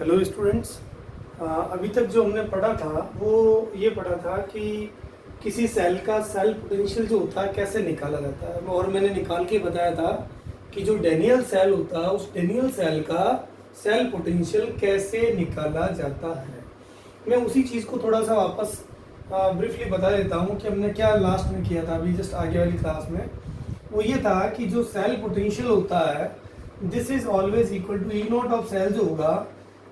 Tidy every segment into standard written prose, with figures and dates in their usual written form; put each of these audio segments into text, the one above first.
Hello students. अभी तक जो हमने पढ़ा था वो ये पढ़ा था कि किसी सेल का सेल पोटेंशियल जो होता है कैसे निकाला जाता है, और मैंने निकाल के बताया था कि जो डेनियल सेल होता है उस डेनियल सेल का सेल पोटेंशियल कैसे निकाला जाता है। मैं उसी चीज़ को थोड़ा सा वापस ब्रीफली बता देता हूँ कि हमने क्या लास्ट में किया था अभी जस्ट आगे वाली क्लास में। वो ये था कि जो सेल पोटेंशियल होता है this is always equal to E naught of cell जो होगा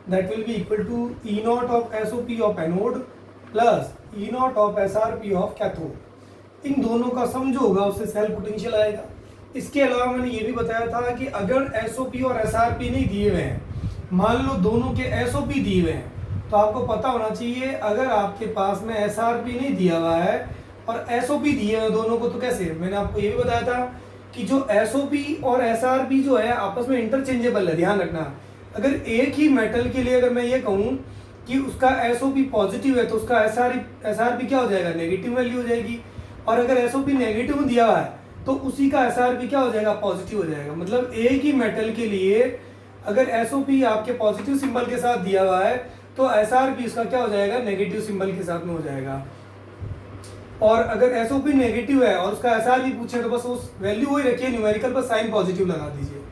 that will be equal to E naught of SOP of anode plus E naught of SRP of cathode। इन दोनों का सम जो होगा उससे सेल पोटेंशियल आएगा। इसके अलावा मैंने ये भी बताया था कि अगर SOP और SRP नहीं दिए हुए हैं, मान लो दोनों के SOP दिए हुए हैं, तो आपको पता होना चाहिए अगर आपके पास में SRP नहीं दिया हुआ है और SOP दिए हुए दोनों को, तो कैसे। मैंने आपको ये भी बताया था कि जो SOP और SRP जो है आपस में इंटरचेंजेबल है, ध्यान रखना। अगर एक ही मेटल के लिए अगर मैं ये कहूँ कि उसका SOP पॉजिटिव है तो उसका SRP क्या हो जाएगा, नेगेटिव वैल्यू हो जाएगी। और अगर SOP नेगेटिव दिया हुआ है तो उसी का SRP क्या हो जाएगा, पॉजिटिव हो जाएगा। मतलब एक ही मेटल के लिए अगर SOP आपके पॉजिटिव सिंबल के साथ दिया हुआ है तो SRP उसका क्या हो जाएगा, नेगेटिव सिंबल के साथ में हो जाएगा। और अगर SOP नेगेटिव है और उसका SRP पूछे तो बस उस वैल्यू वही रखिए, न्यूमेरिकल पर साइन पॉजिटिव लगा दीजिए।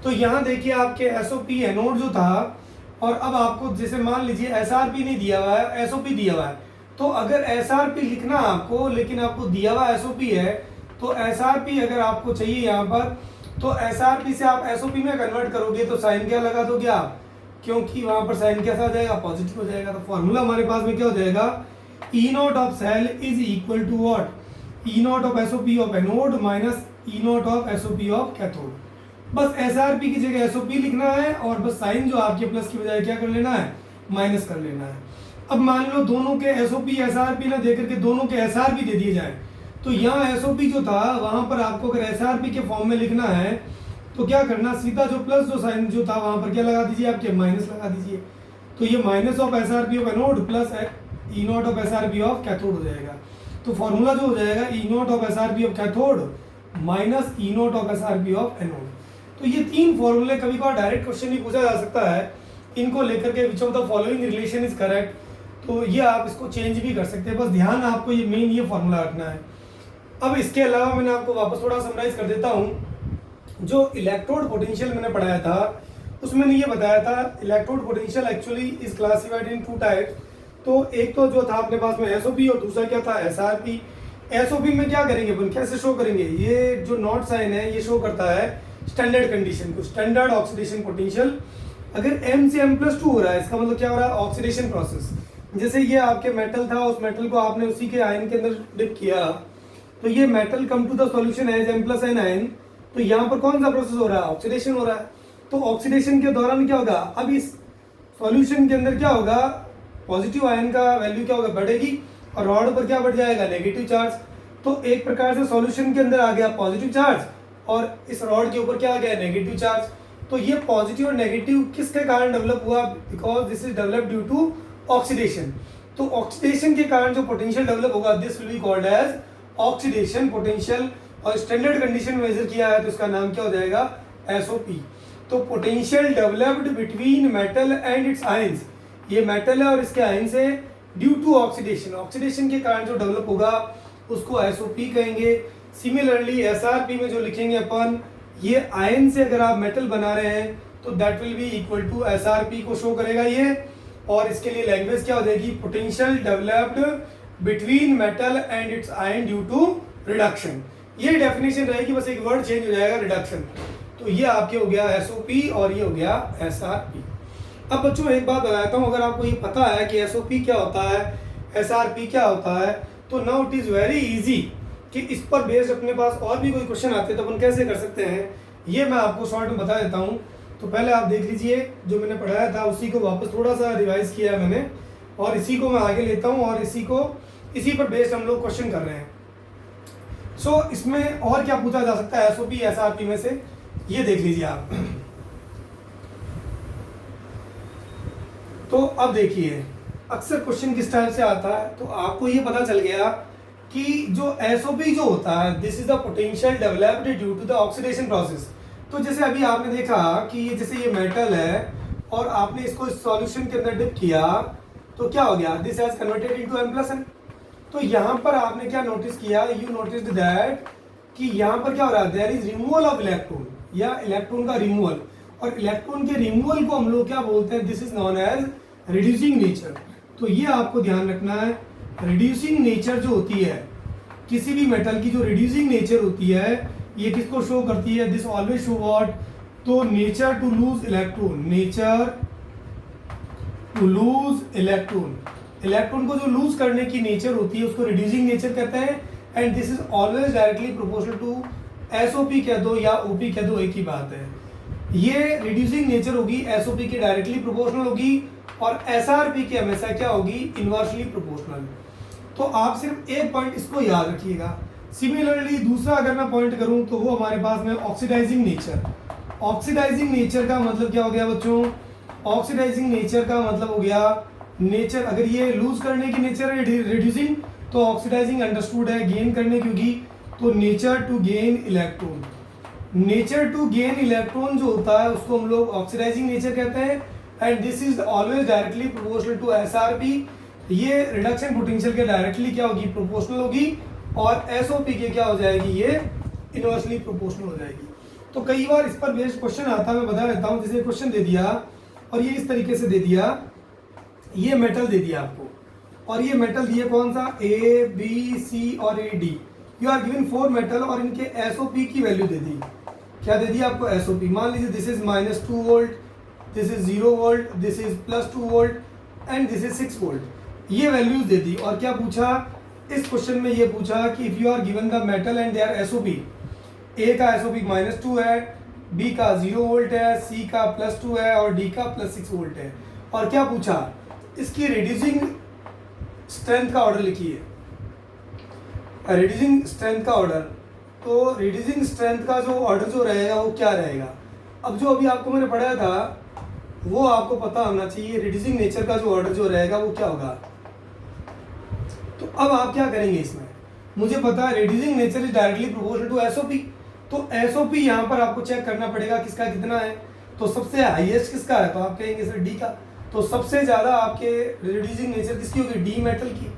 तो यहाँ देखिए आपके SOP एनोड जो था, और अब आपको जैसे मान लीजिए SRP नहीं दिया हुआ है, SOP दिया हुआ है, तो अगर SRP लिखना आपको, लेकिन आपको दिया हुआ SOP है, तो SRP अगर आपको चाहिए यहाँ पर, तो SRP से आप SOP में कन्वर्ट करोगे तो साइन क्या लगा दोगे आप, क्योंकि वहाँ पर साइन कैसा आ जाएगा, पॉजिटिव हो जाएगा। तो फॉर्मूला हमारे पास में क्या हो जाएगा, E naught of cell is equal to what, E naught of SOP of anode minus E naught of SOP of cathode. बस SRP की जगह SOP लिखना है और बस साइन जो आपके प्लस की बजाय क्या कर लेना है, माइनस कर लेना है। अब मान लो दोनों के SOP SRP ना देकर के दोनों के SRP दे दिए जाए, तो यहाँ SOP जो था वहां पर आपको अगर SRP के फॉर्म में लिखना है तो क्या करना, सीधा जो प्लस जो साइन जो था वहां पर क्या लगा दीजिए, आपके माइनस लगा दीजिए। तो ये minus of SRP of anode plus E naught of SRP of cathode हो जाएगा। तो फॉर्मूला जो हो जाएगा E naught of SRP of cathode minus E naught of SRP of anode. तो ये तीन फॉर्मूले कभी कभार डायरेक्ट क्वेश्चन भी पूछा जा सकता है, इनको लेकर के विच of the following relation is correct, तो ये आप इसको चेंज भी कर सकते हैं। बस ध्यान आपको ये मेन ये फॉर्मूला रखना है। अब इसके अलावा मैंने आपको वापस थोड़ा समराइज कर देता हूँ। जो इलेक्ट्रोड पोटेंशियल मैंने पढ़ाया था उसमें मैंने ये बताया था electrode potential actually is classified in two types. तो एक तो जो था अपने पास में SOP और दूसरा क्या था, SRP। SOP में क्या करेंगे अपन, कैसे शो करेंगे, ये जो नॉट साइन है ये शो करता है स्टैंडर्ड कंडीशन को, स्टैंडर्ड ऑक्सीडेशन पोटेंशियल। अगर M से M+2 हो रहा है इसका मतलब क्या हो रहा है, ऑक्सीडेशन प्रोसेस। जैसे ये आपके मेटल था, उस मेटल को आपने उसी के आयन के अंदर डिप किया, तो ये metal come to the solution as M+n ion. तो यहाँ पर कौन सा प्रोसेस हो रहा है, ऑक्सीडेशन हो रहा है। तो ऑक्सीडेशन के दौरान क्या होगा, अब इस सॉल्यूशन के अंदर क्या होगा, पॉजिटिव आयन का वैल्यू क्या होगा, बढ़ेगी, और रॉड पर क्या बढ़ जाएगा, नेगेटिव चार्ज। तो एक प्रकार से सॉल्यूशन के अंदर आ गया पॉजिटिव चार्ज और इस रॉड के ऊपर क्या आ गया, नेगेटिव चार्ज। तो ये पॉजिटिव और नेगेटिव किसके कारण डेवलप हुआ, because this is develop due to oxidation. तो ऑक्सीडेशन के कारण जो पोटेंशियल डेवलप होगा this will be called as oxidation potential. और स्टैंडर्ड कंडीशन मेजर किया है तो इसका नाम क्या हो जाएगा, SOP। तो potential developed between metal and it's ions, ये मेटल है और इसके आयन से ड्यू टू ऑक्सीडेशन, ऑक्सीडेशन के कारण जो डेवलप होगा उसको SOP कहेंगे। सिमिलरली SRP में जो लिखेंगे अपन, ये आयन से अगर आप मेटल बना रहे हैं तो that will be equal to SRP को शो करेगा ये। और इसके लिए लैंग्वेज क्या हो जाएगी, potential developed between metal and its ion due to reduction. ये डेफिनेशन रहेगी, बस एक वर्ड चेंज हो जाएगा, रिडक्शन। तो ये आपके हो गया SOP और ये हो गया SRP। अब बच्चों एक बात बताता हूँ, अगर आपको ये पता है कि SOP क्या होता है, SRP क्या होता है, तो now it is very easy कि इस पर बेस्ड अपने पास और भी कोई क्वेश्चन आते हैं तो अपन कैसे कर सकते हैं, ये मैं आपको शॉर्ट में बता देता हूँ। तो पहले आप देख लीजिए, जो मैंने पढ़ाया था उसी को वापस थोड़ा सा रिवाइज किया है मैंने, और इसी को मैं आगे लेता हूँ और इसी पर बेस्ड हम लोग क्वेश्चन कर रहे हैं। सो इसमें और क्या पूछा जा सकता है SOP SRP में से, ये देख लीजिए आप। तो अब देखिए अक्सर क्वेश्चन किस टाइप से आता है, तो आपको ये पता चल गया कि जो SOP जो होता है this is the potential developed due to the oxidation process. तो जैसे अभी आपने देखा कि ये जैसे ये मेटल है और आपने इसको सॉल्यूशन के अंदर डिप किया तो क्या हो गया, this has converted into m+n। तो यहाँ पर आपने क्या नोटिस किया, यू नोटिस्ड दैट कि यहाँ पर क्या हो रहा है, there is removal of electron या इलेक्ट्रॉन का रिमूवल, और इलेक्ट्रॉन के रिमूवल को हम लोग क्या बोलते हैं, this is known as reducing nature. तो ये आपको ध्यान रखना है, रिड्यूसिंग नेचर जो होती है किसी भी मेटल की, जो रिड्यूसिंग नेचर होती है ये किसको शो करती है, दिस ऑलवेज शो व्हाट, तो nature to lose electron, nature to lose electron, electron को जो लूज करने की नेचर होती है उसको रिड्यूसिंग नेचर कहते हैं। And this is always directly proportional to SOP कह दो या ओपी कह दो, एक ही बात है। ये रिड्यूसिंग नेचर होगी एसओपी के डायरेक्टली प्रोपोर्शनल होगी, और एसआरपी की हमेशा क्या होगी, इनवर्सली प्रोपोर्शनल। तो आप सिर्फ एक पॉइंट इसको याद रखिएगा। सिमिलरली दूसरा अगर मैं पॉइंट करूं तो वो हमारे पास में ऑक्सीडाइजिंग नेचर। ऑक्सीडाइजिंग नेचर का मतलब क्या हो गया बच्चों, ऑक्सीडाइजिंग नेचर का मतलब हो गया नेचर, अगर ये लूज करने की नेचर है रिड्यूसिंग, तो ऑक्सीडाइजिंग अंडरस्टूड है गेन करने की होगी, तो nature to gain electron. Nature to gain electron जो होता है उसको हम लोग ऑक्सीडाइजिंग नेचर कहते हैं। And this is always directly proportional to SRP. ये रिडक्शन पोटेंशियल के डायरेक्टली क्या होगी, प्रोपोर्शनल होगी, और एसओपी के क्या हो जाएगी, ये इनवर्सली प्रोपोर्शनल हो जाएगी। तो कई बार इस पर बेस्ड क्वेश्चन आता है, मैं बता देता हूँ। जैसे क्वेश्चन दे दिया और ये इस तरीके से दे दिया, ये मेटल दे दिया आपको, और ये मेटल दिए कौन सा, ए बी सी और A D. You are given 4 metal और इनके एसओपी की वैल्यू दे दी, क्या दे दी आपको, एसओपी। मान लीजिए this is -2 volt, this is 0 volt, this is +2 volt and this is 6 volt. ये वैल्यूज दे दी, और क्या पूछा इस क्वेश्चन में, ये पूछा कि if you are given the metal and their SOP, A का एसओपी -2 है, बी का 0 वोल्ट है, सी का +2 है और डी का +6 वोल्ट है। और क्या पूछा, इसकी रिड्यूसिंग स्ट्रेंथ का ऑर्डर लिखिए, रिड्यूसिंग स्ट्रेंथ का ऑर्डर। तो रिड्यूसिंग स्ट्रेंथ का जो ऑर्डर जो रहेगा वो क्या रहेगा, अब जो अभी आपको मैंने पढ़ाया था वो आपको पता होना चाहिए। रिड्यूसिंग नेचर का जो ऑर्डर जो रहेगा वो क्या होगा। तो अब आप क्या करेंगे इसमें, मुझे पता है reducing nature is directly proportional to SOP, तो एसओपी यहाँ पर आपको चेक करना पड़ेगा किसका कितना है। तो सबसे हाईएस्ट किसका है, तो आप कहेंगे सर डी का। तो सबसे ज़्यादा आपके रिड्यूसिंग नेचर किसकी होगी, डी मेटल की।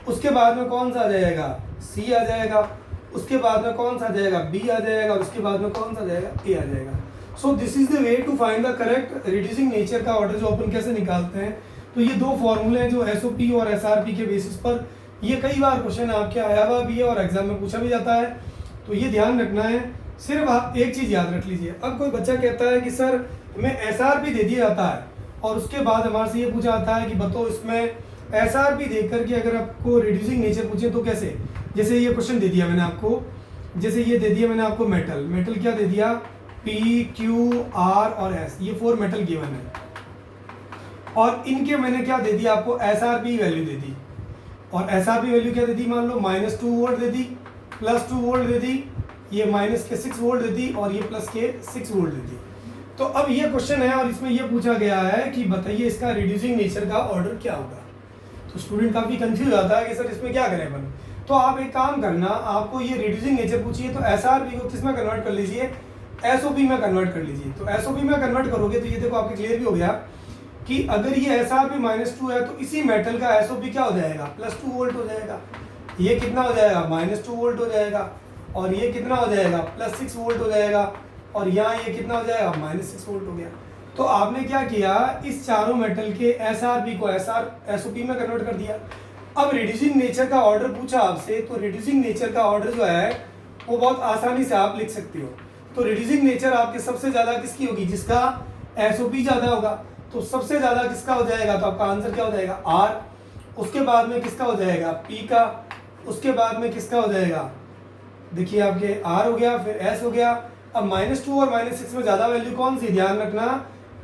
उसके बाद में कौन सा आ जाएगा, सी आ जाएगा। उसके बाद में कौन सा आ जाएगा, बी आ जाएगा। उसके बाद में कौन सा आ जाएगा, ए आ जाएगा। So this is the way to find the correct reducing nature का ऑर्डर जो अपन कैसे निकालते हैं। तो ये दो फॉर्मूले हैं जो एसओपी और एसआरपी के बेसिस पर, ये कई बार क्वेश्चन आपके आया हुआ भी है और एग्जाम में पूछा भी जाता है, तो ये ध्यान रखना है। सिर्फ आप एक चीज़ याद रख लीजिए, अब कोई बच्चा कहता है कि सर हमें एसआरपी दे दिया जाता है और उसके बाद हमारे से ये पूछा जाता है कि बताओ इसमें एसआरपी देख करके अगर आपको रिड्यूसिंग नेचर पूछे तो कैसे। जैसे ये क्वेश्चन दे दिया मैंने आपको, जैसे ये दे दिया मैंने आपको मेटल, मेटल क्या दे दिया, पी क्यू आर और एस, ये 4 मेटल गिवन है, और इनके मैंने क्या दे दिया आपको, एसआरपी वैल्यू दे दी। और एसआरपी वैल्यू क्या दे दी, मान लो -2 वोल्ट दे दी, +2 वोल्ट दे दी, ये -6 वोल्ट दे दी और ये +6 वोल्ट दे दी। तो अब ये क्वेश्चन है और इसमें ये पूछा गया है कि बताइए इसका रिड्यूसिंग नेचर का ऑर्डर क्या होगा। तो स्टूडेंट काफ़ी कंफ्यूज आता है कि सर इसमें क्या करें अपन। तो आप एक काम करना, आपको ये रिड्यूसिंग नेचर पूछिए तो एसआरपी को किस में कन्वर्ट कर लीजिए, एसओपी में कन्वर्ट कर लीजिए। तो एसओपी में कन्वर्ट करोगे तो ये देखो आपके क्लियर भी हो गया कि अगर ये एसआरपी -2 है तो इसी मेटल का एसओपी क्या हो जाएगा, +2 वोल्ट हो जाएगा। ये कितना हो जाएगा, -2 वोल्ट हो जाएगा, और ये कितना हो जाएगा, +6 वोल्ट हो जाएगा, और यहाँ ये कितना हो जाएगा, -6 वोल्ट हो गया। तो आपने क्या किया, इस चारों मेटल के एसआरपी को एसओपी में कन्वर्ट कर दिया। अब रिड्यूसिंग नेचर का ऑर्डर पूछा आपसे, तो रिड्यूसिंग नेचर का ऑर्डर जो है वो बहुत आसानी से आप लिख सकते हो। तो रिड्यूसिंग नेचर आपके सबसे ज़्यादा किसकी होगी, जिसका एसओपी ज़्यादा होगा। तो सबसे ज़्यादा किसका हो जाएगा, तो आपका आंसर क्या हो जाएगा, आर। उसके बाद में किसका हो जाएगा, पी का। उसके बाद में किसका हो जाएगा, देखिए आपके आर हो गया, फिर एस हो गया। अब -2 और -6 में ज़्यादा वैल्यू कौन सी, ध्यान रखना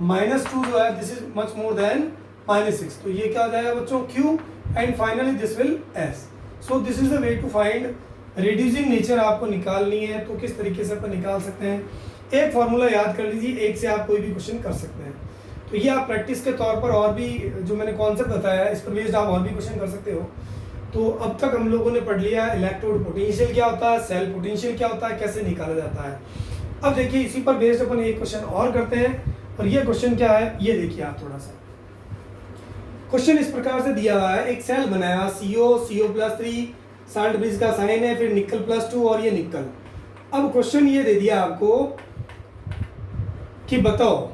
-2 जो है this is much more than -6, तो ये क्या हो जाएगा बच्चों, Q, and finally this will S. So this is the way to find reducing nature आपको निकालनी है। तो किस तरीके से अपन निकाल सकते हैं, एक फॉर्मूला याद कर लीजिए, एक से आप कोई भी क्वेश्चन कर सकते हैं। तो ये आप प्रैक्टिस के तौर पर और भी जो मैंने कॉन्सेप्ट बताया है इस पर बेस्ड आप और भी क्वेश्चन कर सकते हो। तो अब तक हम लोगों ने पढ़ लिया इलेक्ट्रोड पोटेंशियल क्या होता है, सेल पोटेंशियल क्या होता है, कैसे निकाला जाता है। अब देखिए इसी पर बेस्ड अपन एक क्वेश्चन और करते हैं। और ये क्वेश्चन क्या है, ये देखिए आप थोड़ा सा क्वेश्चन इस प्रकार से दिया हुआ है, एक सेल बनाया CO+3, साल्ट ब्रिज का साइन है, फिर निकल +2 और ये निकल। अब क्वेश्चन ये दे दिया आपको कि बताओ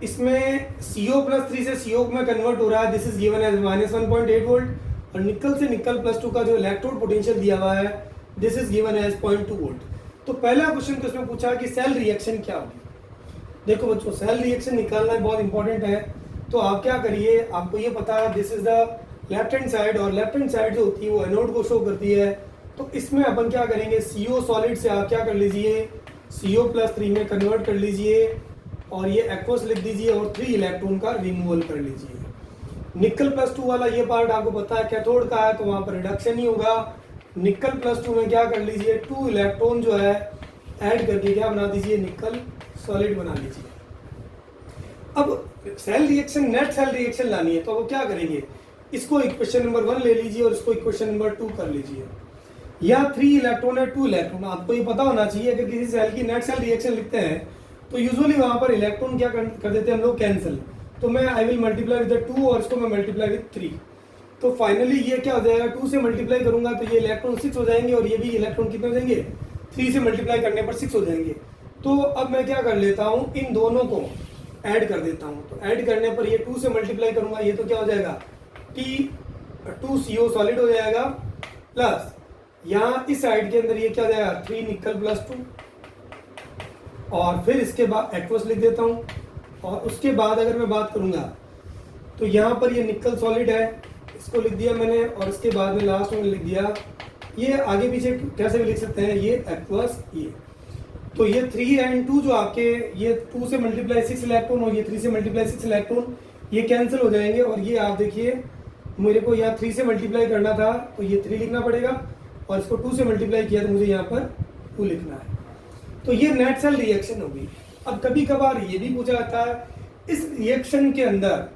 इसमें CO+3 से CO में कन्वर्ट हो रहा है, this is given as -1.8 volt, और निकल से निकल +2 का जो इलेक्ट्रोड पोटेंशियल दिया हुआ है this is given as 0.2 volt. तो पहला क्वेश्चन तो इसमें पूछा कि सेल रिएक्शन क्या होगी। देखो बच्चों, सेल रिएक्शन निकालना बहुत इंपॉर्टेंट है। तो आप क्या करिए, आपको ये पता है this is the left hand side, और लेफ्ट हैंड साइड जो होती है वो एनोड को शो करती है। तो इसमें अपन क्या करेंगे, CO सॉलिड से आप क्या कर लीजिए, CO+3 में कन्वर्ट कर लीजिए, और ये एक्वस लिख दीजिए, और 3 इलेक्ट्रॉन का रिमूवल कर लीजिए। निकल +2 वाला ये पार्ट आपको पता है कैथोड का है, तो वहाँ पर रिडक्शन ही होगा। निकल +2 में क्या कर लीजिए, 2 इलेक्ट्रॉन जो है ऐड करके क्या बना दीजिए, निकल सॉलिड बना लीजिए। अब cell reaction, net cell reaction लानी है, तो वो क्या करेंगे, इसको इक्वेशन नंबर 1 ले लीजिए और इसको इक्वेशन नंबर 2 कर लीजिए। या 3 इलेक्ट्रॉन है 2 इलेक्ट्रॉन, आपको ये पता होना चाहिए अगर किसी सेल की नेट सेल रिएक्शन लिखते हैं तो यूजुअली वहां पर इलेक्ट्रॉन क्या कर देते हैं हम लोग, कैंसिल। तो मैं आई विल मल्टीप्लाई विद 2 और इसको मैं मल्टीप्लाई विद 3। तो फाइनली ये क्या हो जाएगा, 2 से मल्टीप्लाई करूंगा तो ये इलेक्ट्रॉन 6 हो जाएंगे, और ये भी इलेक्ट्रॉन कितने हो जाएंगे, 3 से मल्टीप्लाई करने पर 6 हो जाएंगे। तो अब मैं क्या कर लेता हूँ, इन दोनों को ऐड कर देता हूँ। तो ऐड करने पर ये 2 से मल्टीप्लाई करूंगा, ये तो क्या हो जाएगा, T2CO सॉलिड हो जाएगा, प्लस यहाँ इस साइड के अंदर ये क्या हो जाएगा, 3 निकल +2, और फिर इसके बाद एक्वस लिख देता हूँ। और उसके बाद अगर मैं बात करूंगा तो यहाँ पर ये निकल सॉलिड है, इसको लिख दिया मैंने, और इसके बाद में लास्ट में लिख दिया, ये आगे पीछे कैसे भी लिख सकते हैं, ये एक्वस ये। तो ये 3 and 2 जो आपके, ये 2 से मल्टीप्लाई 6 इलेक्ट्रॉन और ये 3 से मल्टीप्लाई 6 इलेक्ट्रॉन, ये कैंसिल हो जाएंगे। और ये आप देखिए, मेरे को यहाँ 3 से मल्टीप्लाई करना था तो ये 3 लिखना पड़ेगा, और इसको 2 से मल्टीप्लाई किया तो मुझे यहाँ पर 2 लिखना है। तो ये नेट सेल रिएक्शन होगी। अब कभी कभार ये भी पूछा जाता है, इस रिएक्शन के अंदर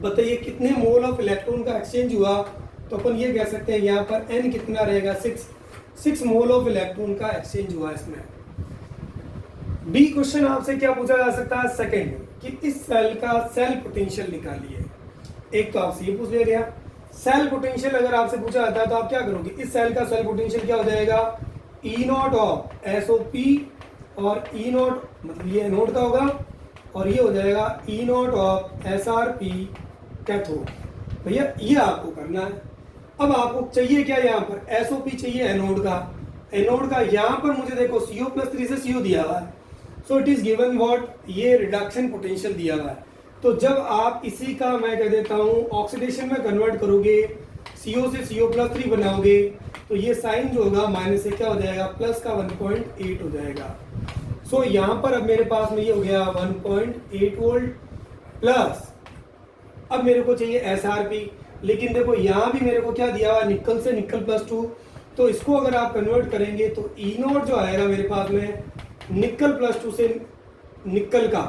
बताइए कितने मोल ऑफ इलेक्ट्रॉन का एक्सचेंज हुआ, तो अपन ये कह सकते हैं यहाँ पर n कितना रहेगा, 6 मोल ऑफ इलेक्ट्रॉन का एक्सचेंज हुआ इसमें। बी क्वेश्चन आपसे क्या पूछा जा सकता है, सेकंड, कि इस सेल का सेल पोटेंशियल निकालिए। एक तो आपसे ये पूछ लिया गया, सेल पोटेंशियल अगर आपसे पूछा जाता है तो आप क्या करोगे, इस सेल का सेल पोटेंशियल क्या हो जाएगा, E0 ऑफ SOP, और E0 मतलब ये एनोड का होगा, और ये हो जाएगा E0 ऑफ SRP कैथोड। भैया ये आपको करना है। अब आपको चाहिए क्या, यहाँ पर SOP चाहिए एनोड का यहाँ पर मुझे देखो CO+3 से CO दिया हुआ है, so it is given what, ये रिडक्शन पोटेंशियल दिया हुआ है। तो जब आप इसी का मैं कह देता हूँ ऑक्सीडेशन में कन्वर्ट करोगे, CO से CO+3 बनाओगे, तो ये साइन जो होगा माइनस से क्या हो जाएगा, प्लस का 1.8 हो जाएगा। सो यहाँ पर अब मेरे पास में ये हो गया 1.8 वोल्ट प्लस, अब मेरे को चाहिए SRP, लेकिन देखो यहाँ भी मेरे को क्या दिया हुआ, निकल से निकल +2, तो इसको अगर आप कन्वर्ट करेंगे तो E0 जो आएगा मेरे पास में निकल +2 से निकल का,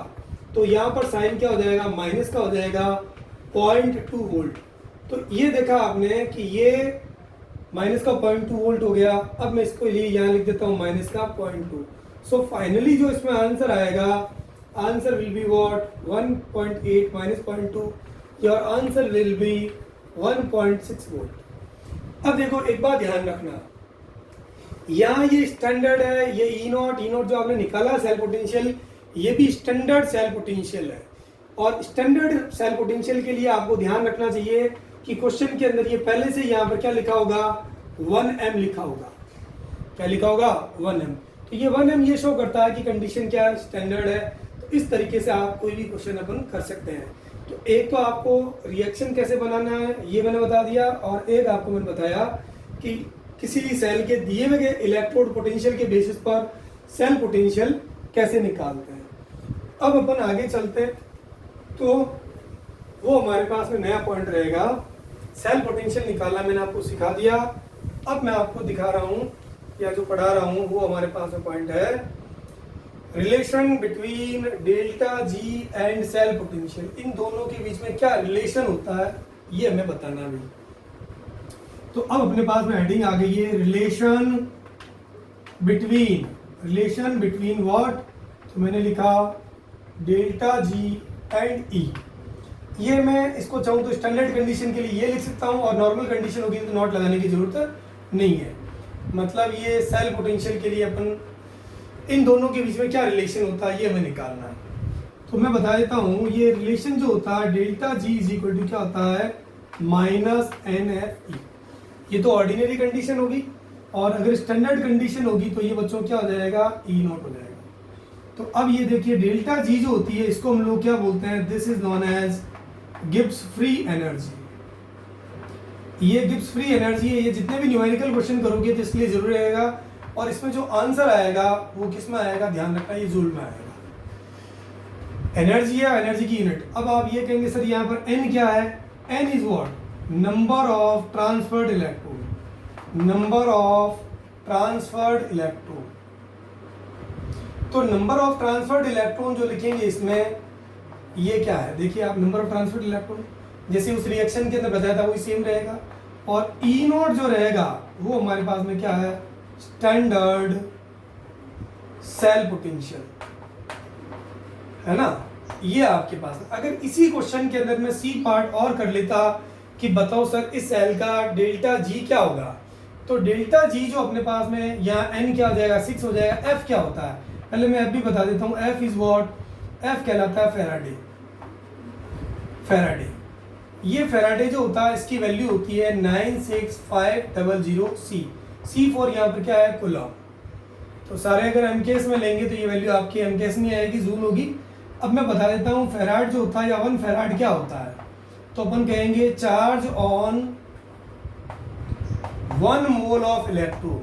तो यहाँ पर साइन क्या हो जाएगा, माइनस का हो जाएगा 0.2 वोल्ट। तो ये देखा आपने कि ये माइनस का 0.2 वोल्ट हो गया। अब मैं इसको लिए यहाँ लिख देता हूँ माइनस का 0.2। सो फाइनली जो इसमें आंसर आएगा, answer will be what, 1.8 minus 0.2, your answer will be 1.6 volt. अब देखो एक बात ध्यान रखना, यहाँ ये स्टैंडर्ड है, ये E0 जो आपने निकाला सेल पोटेंशियल, ये भी स्टैंडर्ड सेल पोटेंशियल है। और स्टैंडर्ड सेल पोटेंशियल के लिए आपको ध्यान रखना चाहिए कि क्वेश्चन के अंदर ये पहले से यहाँ पर क्या लिखा होगा, 1m लिखा होगा। क्या लिखा होगा, 1m। तो ये 1m ये शो करता है कि कंडीशन क्या है, स्टैंडर्ड है। तो इस तरीके से आप कोई भी क्वेश्चन अपन कर सकते हैं। तो एक तो आपको रिएक्शन कैसे बनाना है ये मैंने बता दिया, और एक आपको मैंने बताया कि किसी सेल के दिए हुए इलेक्ट्रोड पोटेंशियल के बेसिस पर सेल पोटेंशियल कैसे निकालते हैं। अब अपन आगे चलते हैं, तो वो हमारे पास में नया पॉइंट रहेगा, सेल पोटेंशियल निकालना मैंने आपको सिखा दिया। अब मैं आपको दिखा रहा हूँ या जो पढ़ा रहा हूँ वो हमारे पास में पॉइंट है, relation between delta G and cell potential. इन दोनों के बीच में क्या रिलेशन होता है ये हमें बताना भी। तो अब अपने पास में हेडिंग आ गई है, रिलेशन बिटवीन व्हाट। तो मैंने लिखा डेल्टा जी एंड ई। ये मैं इसको चाहूँ तो स्टैंडर्ड कंडीशन के लिए ये लिख सकता हूँ, और नॉर्मल कंडीशन होगी तो नॉट लगाने की जरूरत नहीं है। मतलब ये सेल पोटेंशियल के लिए अपन इन दोनों के बीच में क्या रिलेशन होता है ये हमें निकालना है। तो मैं बता देता हूँ, ये रिलेशन जो होता है delta G is equal to क्या होता है, माइनस एन एफ ई। ये तो ऑर्डिनरी कंडीशन होगी, और अगर स्टैंडर्ड कंडीशन होगी तो ये बच्चों क्या हो जाएगा, ई नॉट हो जाएगा। तो अब ये देखिए डेल्टा जी जो होती है इसको हम लोग क्या बोलते हैं, this is known as Gibbs free energy. ये गिब्स फ्री एनर्जी है। ये जितने भी न्यूमेरिकल क्वेश्चन करोगे तो इसके लिए जरूर रहेगा, और इसमें जो आंसर आएगा वो किस में आएगा, ध्यान रखना, ये जूल में आएगा। एनर्जी है, एनर्जी की यूनिट। अब आप ये कहेंगे सर यहाँ पर एन क्या है, N is what, number of transferred electron, number of transferred electron. तो नंबर ऑफ ट्रांसफर्ड इलेक्ट्रॉन जो लिखेंगे इसमें, ये क्या है, देखिए आप, नंबर ऑफ ट्रांसफर्ड इलेक्ट्रॉन जैसे उस रिएक्शन के अंदर बताया था वही सेम रहेगा, और ई नॉट जो रहेगा वो हमारे पास में क्या है, स्टैंडर्ड सेल पोटेंशियल है ना, ये आपके पास। अगर इसी क्वेश्चन के अंदर मैं सी पार्ट और कर लेता कि बताओ सर इस सेल का डेल्टा जी क्या होगा, तो डेल्टा जी जो अपने पास में यहाँ एन क्या हो जाएगा, 6 हो जाएगा। एफ क्या होता है, पहले मैं एफ भी बता देता हूँ। एफ इज व्हाट, एफ कहलाता है फैराडे। फैराडे, ये फैराडे जो होता है इसकी वैल्यू होती है 96500 सी। सी फॉर यहाँ पर क्या है, कूलम। तो सारे अगर एमकेएस में लेंगे तो ये वैल्यू आपकी एमकेएस में आएगी, जूल होगी। अब मैं बता देता हूँ फैराड जो होता है या 1 फैराड क्या होता है, तो अपन कहेंगे charge on 1 mole of electron.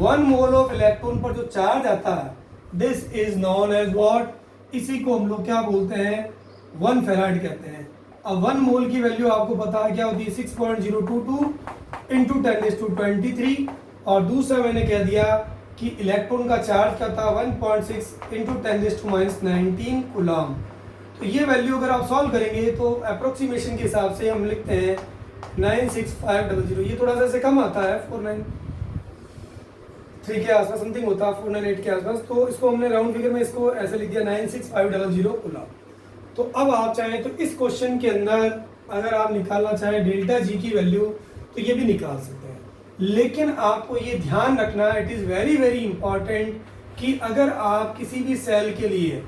1 mole of electron पर जो चार्ज आता है, this is known as what, इसी को हम लोग क्या बोलते हैं, 1 फैराड कहते हैं। अब 1 मोल की वैल्यू आपको पता है क्या होती है, 6.022 इंटू 10⁻23, और दूसरा मैंने कह दिया कि इलेक्ट्रॉन का चार्ज क्या था, 1.6 इंटू 10⁻19 कूलम। तो ये वैल्यू अगर आप सॉल्व करेंगे तो अप्रोक्सीमेशन के हिसाब से हम लिखते हैं 96500। ये थोड़ा सा से कम आता है, 493 के आसपास समथिंग होता है, 498 के आसपास। तो इसको हमने राउंड फिगर में इसको ऐसे लिख दिया 96500 कूलम। तो अब आप चाहें तो इस क्वेश्चन के अंदर अगर आप निकालना चाहें डेल्टा जी की वैल्यू तो ये भी निकाल सकते हैं, लेकिन आपको ये ध्यान रखना, it is very very important कि अगर आप किसी भी सेल के लिए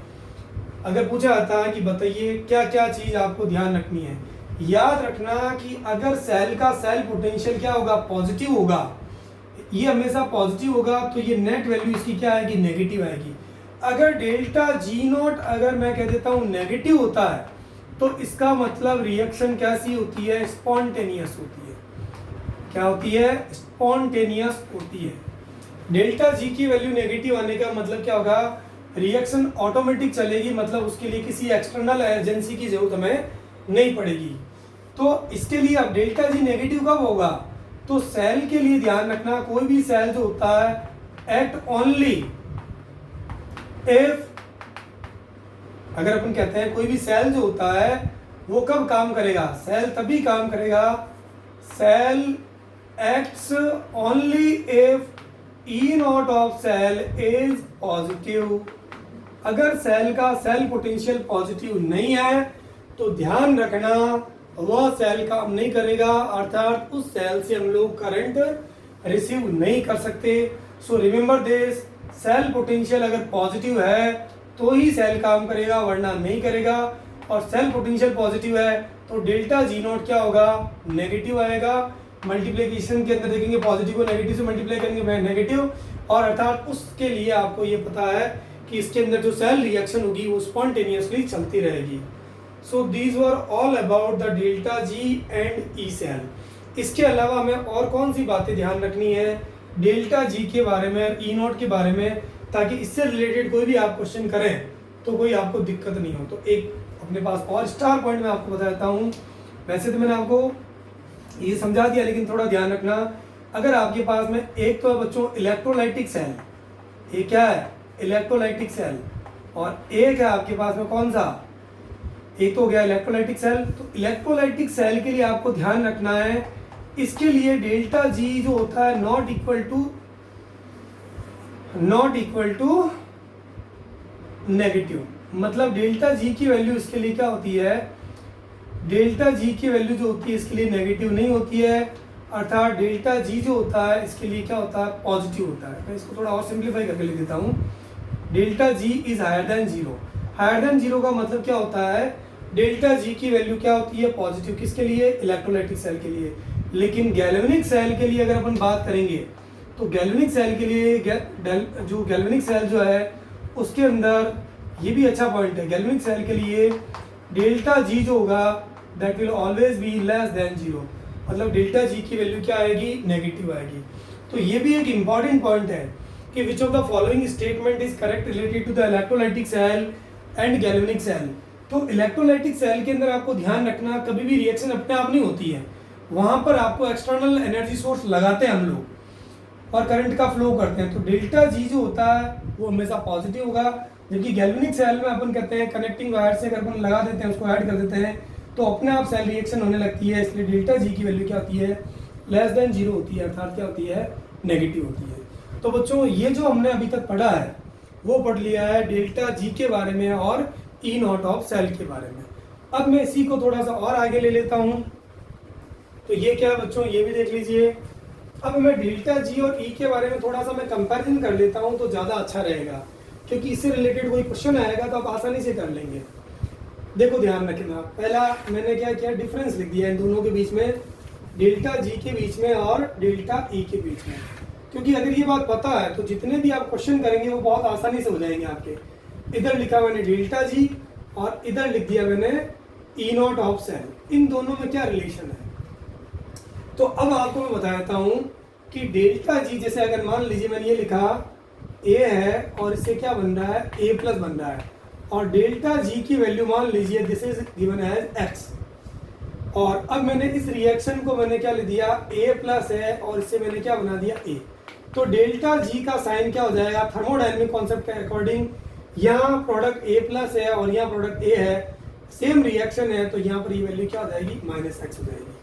अगर पूछा जाता है कि बताइए क्या क्या चीज़ आपको ध्यान रखनी है, याद रखना कि अगर सेल का सेल पोटेंशियल क्या होगा, पॉजिटिव होगा, ये हमेशा पॉजिटिव होगा, तो ये नेट वैल्यू इसकी क्या आएगी, नेगेटिव आएगी। अगर डेल्टा जी नॉट अगर मैं कह देता हूँ नेगेटिव होता है तो इसका मतलब रिएक्शन कैसी होती है, स्पॉन्टेनियस होती है। क्या होती है, स्पॉन्टेनियस होती है। डेल्टा जी की वैल्यू नेगेटिव आने का मतलब क्या होगा, रिएक्शन ऑटोमेटिक चलेगी, मतलब उसके लिए किसी एक्सटर्नल एजेंसी की जरूरत हमें नहीं पड़ेगी। तो इसके लिए अब डेल्टा जी नेगेटिव कब होगा, तो सेल के लिए ध्यान रखना, कोई भी सेल जो होता है एक्ट ओनली इफ, अगर अपन कहते हैं कोई भी सेल जो होता है वो कब काम करेगा, सेल तभी काम करेगा, cell acts only if E naught of cell is positive. अगर सेल का सेल पोटेंशियल पॉजिटिव नहीं है तो ध्यान रखना वह सेल काम नहीं करेगा, अर्थात उस सेल से हम लोग करंट रिसीव नहीं कर सकते। So remember this, cell potential अगर पॉजिटिव है तो ही सेल काम करेगा, वरना नहीं करेगा। और सेल पोटेंशियल पॉजिटिव है तो डेल्टा जी नॉट क्या होगा, नेगेटिव आएगा। मल्टीप्लिकेशन के अंदर देखेंगे पॉजिटिव को नेगेटिव से मल्टीप्लाई करेंगे नेगेटिव, और अर्थात उसके लिए आपको ये पता है कि इसके अंदर जो सेल रिएक्शन होगी वो स्पॉन्टेनियसली चलती रहेगी। So these were all about the delta G and E cell. इसके अलावा हमें और कौन सी बातें ध्यान रखनी है डेल्टा जी के बारे में और ई नॉट के बारे में, ताकि इससे रिलेटेड कोई भी आप क्वेश्चन करें तो कोई आपको दिक्कत नहीं हो। तो एक अपने पास और स्टार पॉइंट मैं आपको बता देता हूँ। वैसे तो मैंने आपको ये समझा दिया, लेकिन थोड़ा ध्यान रखना, अगर आपके पास में एक तो बच्चों इलेक्ट्रोलाइटिक सेल, ये क्या है, इलेक्ट्रोलाइटिक सेल, और एक है आपके पास में कौन सा, एक तो हो गया इलेक्ट्रोलाइटिक सेल। तो इलेक्ट्रोलाइटिक सेल के लिए आपको ध्यान रखना है, इसके लिए डेल्टा जी जो होता है नॉट इक्वल टू नेगेटिव, मतलब डेल्टा जी की वैल्यू इसके लिए क्या होती है, डेल्टा जी की वैल्यू जो होती है इसके लिए नेगेटिव नहीं होती है, अर्थात डेल्टा जी जो होता है इसके लिए क्या होता है, पॉजिटिव होता है। मैं इसको थोड़ा और सिंप्लीफाई करके लिख देता हूँ। Delta G is higher than zero. Higher than zero का मतलब क्या होता है, डेल्टा जी की वैल्यू क्या होती है, पॉजिटिव। किसके लिए, इलेक्ट्रोलाइटिक सेल के लिए। लेकिन गैल्वेनिक सेल के लिए अगर अपन बात करेंगे तो गैल्वेनिक सेल के लिए जो गैल्वेनिक सेल जो है उसके अंदर, ये भी अच्छा पॉइंट है, गैल्वेनिक सेल के लिए डेल्टा जी जो होगा that will always be less than zero. मतलब डेल्टा जी की वैल्यू क्या आएगी, नेगेटिव आएगी। तो ये भी एक इंपॉर्टेंट पॉइंट है कि which of the following statement is correct related to the electrolytic cell and galvanic cell. तो इलेक्ट्रोलाइटिक सेल के अंदर आपको ध्यान रखना, कभी भी रिएक्शन अपने आप नहीं होती है, वहां पर आपको एक्सटर्नल एनर्जी सोर्स लगाते हैं हम लोग और करंट का फ्लो करते हैं। तो डेल्टा जी जो होता है वो हमेशा पॉजिटिव होगा, जबकि गैल्वेनिक सेल में अपन कहते हैं कनेक्टिंग वायर से अगर अपन लगा देते हैं, उसको ऐड कर देते हैं तो अपने आप सेल रिएक्शन होने लगती है। इसलिए डेल्टा जी की वैल्यू क्या होती है, लेस देन जीरो होती है, अर्थात क्या होती है, नेगेटिव होती है। तो बच्चों ये जो हमने अभी तक पढ़ा है वो पढ़ लिया है डेल्टा जी के बारे में और ई नॉट ऑफ सेल के बारे में। अब मैं इसी को थोड़ा सा और आगे ले लेता हूँ। तो ये क्या है बच्चों, ये भी देख लीजिए। अब मैं डेल्टा जी और ई के बारे में थोड़ा सा मैं कंपैरिजन कर लेता हूँ तो ज़्यादा अच्छा रहेगा, क्योंकि इससे रिलेटेड कोई क्वेश्चन आएगा तो आप आसानी से कर लेंगे। देखो ध्यान रखना, पहला मैंने क्या किया, डिफरेंस लिख दिया इन दोनों के बीच में, डेल्टा जी के बीच में और डेल्टा ई के बीच में। क्योंकि अगर ये बात पता है तो जितने भी आप क्वेश्चन करेंगे वो बहुत आसानी से हो जाएंगे आपके। इधर लिखा मैंने डेल्टा जी और इधर लिख दिया मैंने ई नॉट ऑफ सेल। इन दोनों में क्या रिलेशन है, तो अब आपको मैं बता देता हूँ कि डेल्टा जी, जैसे अगर मान लीजिए मैंने ये लिखा ए है और इससे क्या बन रहा है, ए प्लस बन रहा है, और डेल्टा जी की वैल्यू मान लीजिए this is given as X. और अब मैंने इस रिएक्शन को मैंने क्या लिख दिया, ए प्लस है और इससे मैंने क्या बना दिया, ए। तो डेल्टा जी का साइन क्या हो जाएगा, थर्मोडायनेमिक कॉन्सेप्ट के अकॉर्डिंग, यहाँ प्रोडक्ट ए प्लस है और यहाँ प्रोडक्ट ए है, सेम रिएक्शन है, तो यहाँ पर ये वैल्यू क्या हो जाएगी, माइनस एक्स हो जाएगी।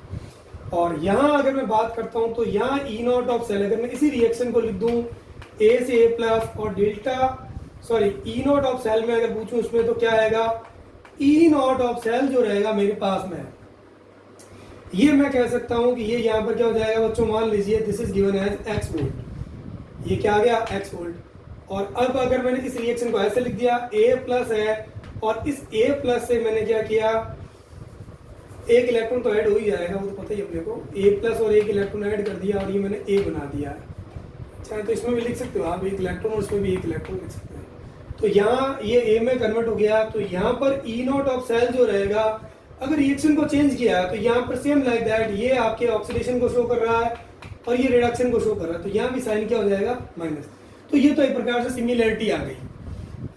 और यहाँ अगर मैं बात करता हूँ तो यहाँ ई नॉट ऑफ सेल, अगर मैं इसी रिएक्शन को लिख दूँ ए से ए प्लस और ई नॉट ऑफ सेल में अगर पूछूं उसमें तो क्या आएगा, ई नॉट ऑफ सेल जो रहेगा मेरे पास में, ये मैं कह सकता हूं कि ये यहाँ पर क्या हो जाएगा बच्चों, मान लीजिए this is given as X volt, ये क्या आ गया, एक्स वोल्ट। और अब अगर मैंने इस रिएक्शन को ऐसे लिख दिया, ए प्लस है और इस ए प्लस से मैंने क्या किया, एक इलेक्ट्रॉन तो ऐड हो ही जाएगा, वो तो पता ही अपने को, ए प्लस और एक इलेक्ट्रॉन ऐड कर दिया और ये मैंने ए बना दिया। चाहे तो इसमें भी लिख सकते हो आप एक इलेक्ट्रॉन और इसमें भी एक इलेक्ट्रॉन लिख सकते हैं। तो यहाँ ये ए में कन्वर्ट हो गया, तो यहाँ पर ई नॉट ऑफ सेल जो रहेगा, अगर रिएक्शन को चेंज किया है तो यहाँ पर सेम लाइक दैट, ये आपके ऑक्सीडेशन को शो कर रहा है और ये रिडक्शन को शो कर रहा है, तो यहाँ भी साइन क्या हो जाएगा, माइनस। तो ये तो एक प्रकार से सिमिलरिटी आ गई।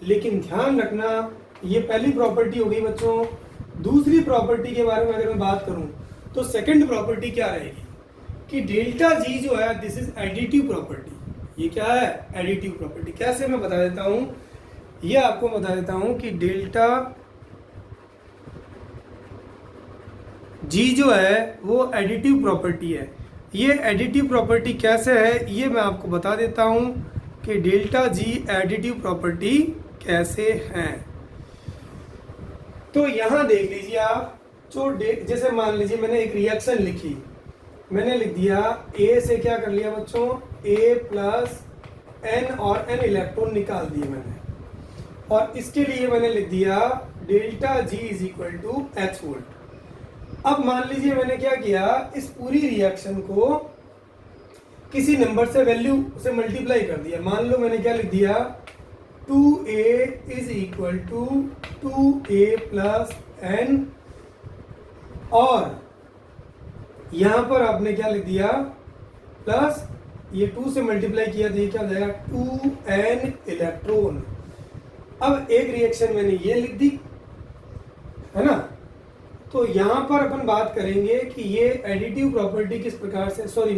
लेकिन ध्यान रखना, ये पहली प्रॉपर्टी हो गई बच्चों। दूसरी प्रॉपर्टी के बारे में अगर मैं बात करूं तो सेकंड प्रॉपर्टी क्या रहेगी कि डेल्टा जी जो है दिस इज एडिटिव प्रॉपर्टी। ये क्या है, एडिटिव प्रॉपर्टी। कैसे मैं बता देता हूं, ये आपको बता देता हूं कि डेल्टा जी जो है वो एडिटिव प्रॉपर्टी है। ये एडिटिव प्रॉपर्टी कैसे है ये मैं आपको बता देता हूं कि डेल्टा जी एडिटिव प्रॉपर्टी कैसे है। तो यहाँ देख लीजिए आप, जो जैसे मान लीजिए मैंने एक रिएक्शन लिखी, मैंने लिख दिया ए से क्या कर लिया बच्चों, ए प्लस एन और एन इलेक्ट्रॉन निकाल दिए मैंने, और इसके लिए मैंने लिख दिया delta G is equal to X volt. अब मान लीजिए मैंने क्या किया, इस पूरी रिएक्शन को किसी नंबर से वैल्यू से मल्टीप्लाई कर दिया। मान लो मैंने क्या लिख दिया, 2a is equal to 2a plus n, और यहां पर आपने क्या लिख दिया, प्लस ये 2 से मल्टीप्लाई किया तो ये क्या हो जाएगा, 2n इलेक्ट्रॉन। अब एक रिएक्शन मैंने ये लिख दी है ना। तो यहां पर अपन बात करेंगे कि ये एडिटिव प्रॉपर्टी किस प्रकार से, सॉरी